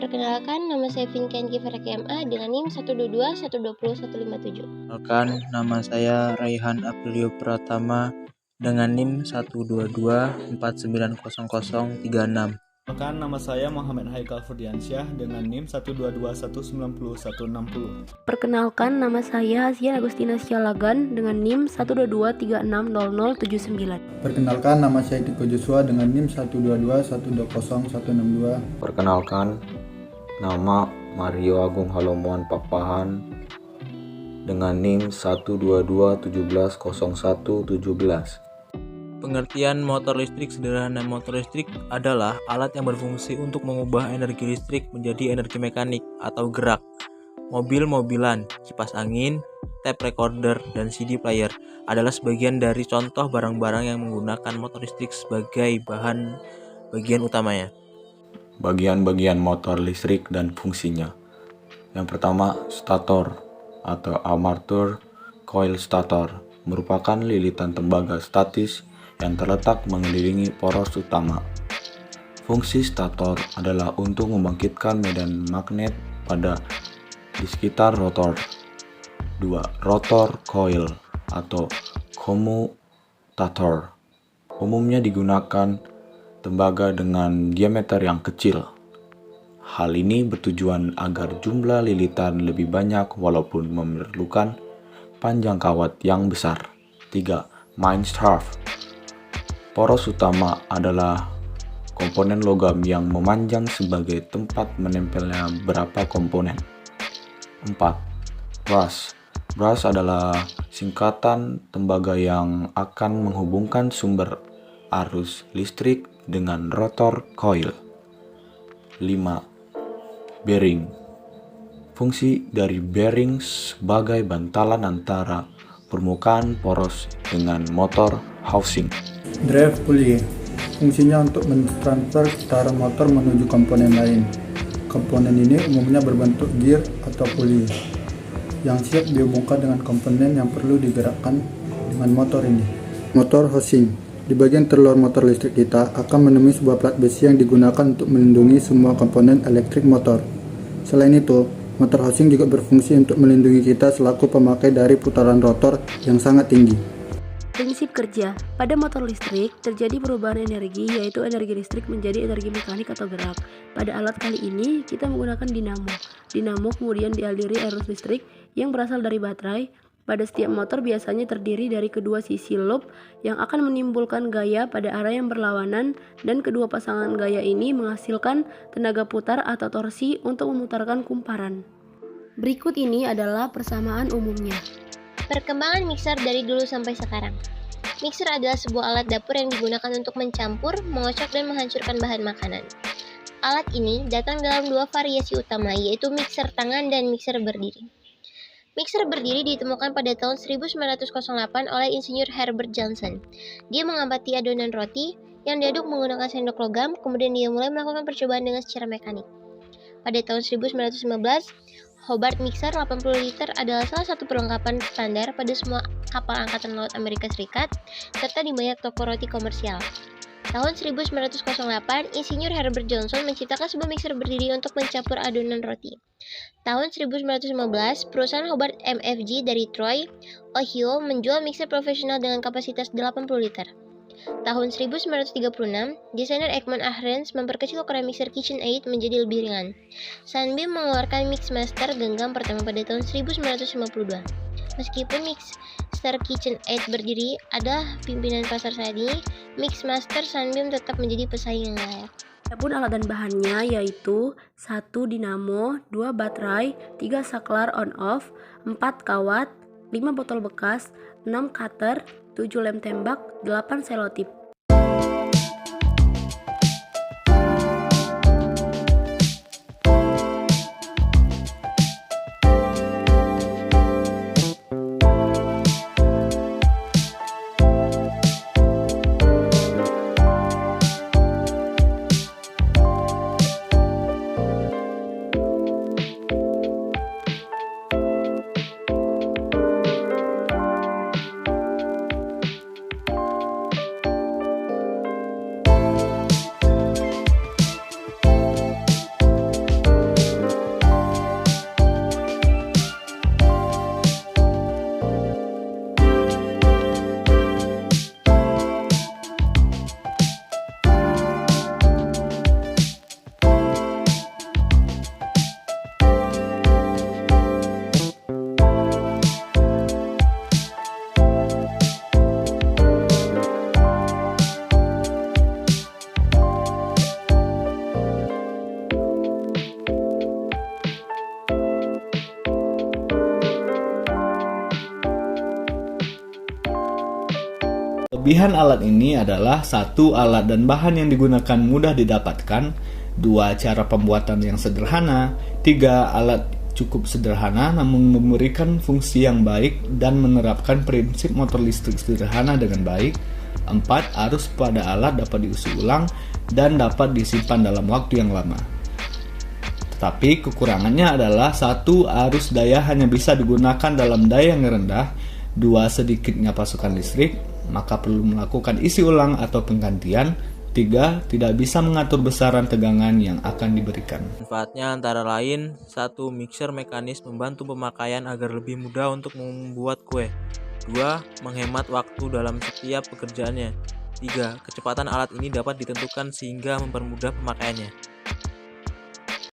Perkenalkan, nama saya Vinken Kifaraki MA dengan NIM 122120157. Perkenalkan, nama saya Raihan Aprilio Pratama dengan NIM 122490036. Perkenalkan, nama saya Muhammad Haikal Furdiansyah dengan NIM 122190160. Perkenalkan, nama saya Hasya Agustina Sialagan dengan NIM 122360079. Perkenalkan, nama saya Tiko Joshua dengan NIM 122120162. Perkenalkan, nama Mario Agung Halomuan Pakpahan dengan NIM 122170117. Pengertian motor listrik sederhana. Motor listrik adalah alat yang berfungsi untuk mengubah energi listrik menjadi energi mekanik atau gerak. Mobil-mobilan, kipas angin, tape recorder, dan CD player adalah sebagian dari contoh barang-barang yang menggunakan motor listrik sebagai bagian utamanya. Bagian-bagian motor listrik dan fungsinya. Yang pertama, stator atau armatur coil stator merupakan lilitan tembaga statis yang terletak mengelilingi poros utama. Fungsi stator adalah untuk membangkitkan medan magnet di sekitar rotor. 2. Rotor coil atau commutator umumnya digunakan tembaga dengan diameter yang kecil. Hal ini bertujuan agar jumlah lilitan lebih banyak walaupun memerlukan panjang kawat yang besar. 3. Main shaft. Poros utama adalah komponen logam yang memanjang sebagai tempat menempelnya beberapa komponen. 4. Brush. Brush adalah singkatan tembaga yang akan menghubungkan sumber arus listrik dengan rotor coil. 5. Bearing. Fungsi dari bearing sebagai bantalan antara permukaan poros dengan motor housing. Drive pulley. Fungsinya untuk mentransfer tara motor menuju komponen lain. Komponen ini umumnya berbentuk gear atau pulley yang siap dihubungkan dengan komponen yang perlu digerakkan dengan motor ini. Motor housing. Di bagian terluar motor listrik kita akan menemui sebuah plat besi yang digunakan untuk melindungi semua komponen elektrik motor. Selain itu, motor housing juga berfungsi untuk melindungi kita selaku pemakai dari putaran rotor yang sangat tinggi. Prinsip kerja. Pada motor listrik, terjadi perubahan energi, yaitu energi listrik menjadi energi mekanik atau gerak. Pada alat kali ini, kita menggunakan dinamo. Dinamo kemudian dialiri arus listrik yang berasal dari baterai. Pada setiap motor biasanya terdiri dari kedua sisi loop yang akan menimbulkan gaya pada arah yang berlawanan, dan kedua pasangan gaya ini menghasilkan tenaga putar atau torsi untuk memutarkan kumparan. Berikut ini adalah persamaan umumnya. Perkembangan mixer dari dulu sampai sekarang. Mixer adalah sebuah alat dapur yang digunakan untuk mencampur, mengocok, dan menghancurkan bahan makanan. Alat ini datang dalam dua variasi utama, yaitu mixer tangan dan mixer berdiri. Mixer berdiri ditemukan pada tahun 1908 oleh insinyur Herbert Johnson. Dia mengamati adonan roti yang diaduk menggunakan sendok logam, kemudian dia mulai melakukan percobaan dengan secara mekanik. Pada tahun 1915, Hobart Mixer 80 liter adalah salah satu perlengkapan standar pada semua kapal Angkatan Laut Amerika Serikat, serta di banyak toko roti komersial. Tahun 1908, insinyur Herbert Johnson menciptakan sebuah mixer berdiri untuk mencampur adonan roti. Tahun 1915, perusahaan Hobart MFG dari Troy, Ohio, menjual mixer profesional dengan kapasitas 80 liter. Tahun 1936, desainer Ekman Ahrens memperkecil ukuran mixer KitchenAid menjadi lebih ringan. Sunbeam mengeluarkan Mixmaster genggam pertama pada tahun 1952. Meskipun Mixer KitchenAid berdiri adalah pimpinan pasar saat ini, Mixmaster Sunbeam tetap menjadi pesaing yang layak. Adapun alat dan bahannya yaitu 1 dinamo, 2 baterai, 3 saklar on-off, 4 kawat, 5 botol bekas, 6 cutter, 7 lem tembak, 8 selotip. Kelebihan alat ini adalah 1. Alat dan bahan yang digunakan mudah didapatkan, 2. Cara pembuatan yang sederhana, 3. Alat cukup sederhana namun memberikan fungsi yang baik dan menerapkan prinsip motor listrik sederhana dengan baik, 4. Arus pada alat dapat diisi ulang dan dapat disimpan dalam waktu yang lama. Tetapi kekurangannya adalah 1. Arus daya hanya bisa digunakan dalam daya yang rendah, 2. Sedikitnya pasokan listrik, maka perlu melakukan isi ulang atau penggantian, 3. Tidak bisa mengatur besaran tegangan yang akan diberikan. Manfaatnya antara lain: 1. Mixer mekanis membantu pemakaian agar lebih mudah untuk membuat kue. 2. Menghemat waktu dalam setiap pekerjaannya. 3. Kecepatan alat ini dapat ditentukan sehingga mempermudah pemakaiannya.